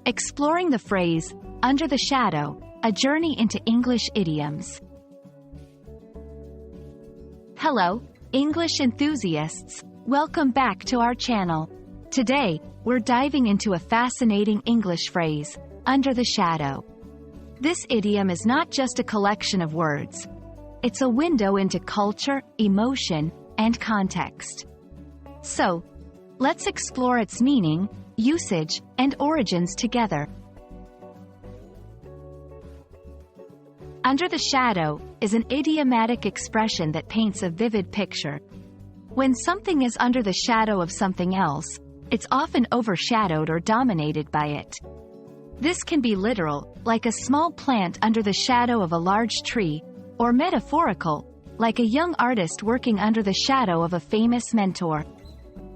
exploring the phrase, under the shadow, a journey into English idioms. Hello, English enthusiasts, welcome back to our channel. Today, we're diving into a fascinating English phrase, under the shadow. This idiom is not just a collection of words. It's a window into culture, emotion, and context. So, let's explore its meaning, usage, and origins together. Under the shadow is an idiomatic expression that paints a vivid picture. When something is under the shadow of something else, it's often overshadowed or dominated by it. This can be literal, like a small plant under the shadow of a large tree, or metaphorical, like a young artist working under the shadow of a famous mentor.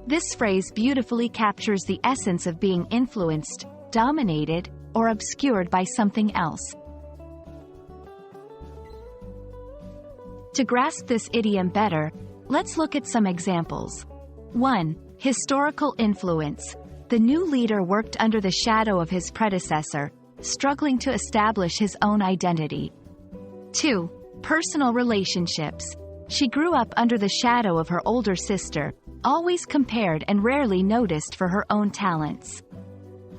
This phrase beautifully captures the essence of being influenced, dominated, or obscured by something else. To grasp this idiom better, let's look at some examples. 1. Historical influence. The new leader worked under the shadow of his predecessor, struggling to establish his own identity. 2. Personal relationships. She grew up under the shadow of her older sister, always compared and rarely noticed for her own talents.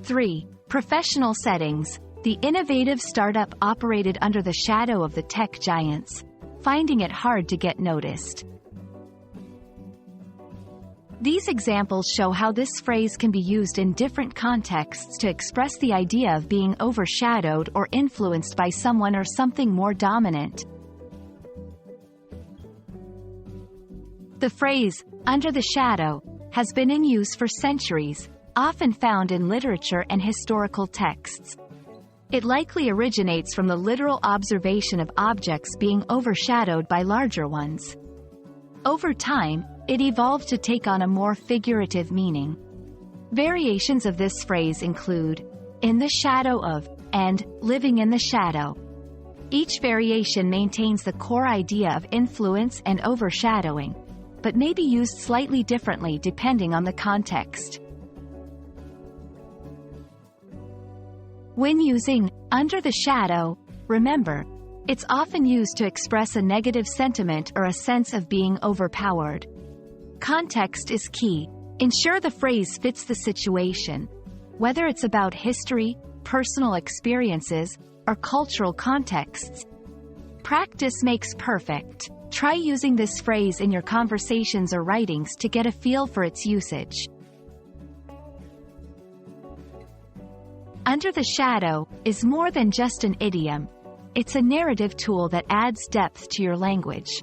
3. Professional settings. The innovative startup operated under the shadow of the tech giants, finding it hard to get noticed. These examples show how this phrase can be used in different contexts to express the idea of being overshadowed or influenced by someone or something more dominant. The phrase, under the shadow, has been in use for centuries, often found in literature and historical texts. It likely originates from the literal observation of objects being overshadowed by larger ones. Over time, it evolved to take on a more figurative meaning. Variations of this phrase include, in the shadow of, and living in the shadow. Each variation maintains the core idea of influence and overshadowing, but may be used slightly differently depending on the context. When using under the shadow, remember, it's often used to express a negative sentiment or a sense of being overpowered. Context is key. Ensure the phrase fits the situation, whether it's about history, personal experiences, or cultural contexts. Practice makes perfect. Try using this phrase in your conversations or writings to get a feel for its usage. Under the shadow is more than just an idiom. It's a narrative tool that adds depth to your language.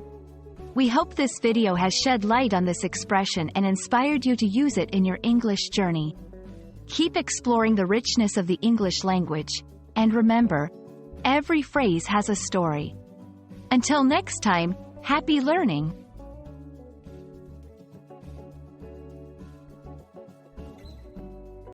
We hope this video has shed light on this expression and inspired you to use it in your English journey. Keep exploring the richness of the English language, and remember, every phrase has a story. Until next time, happy learning!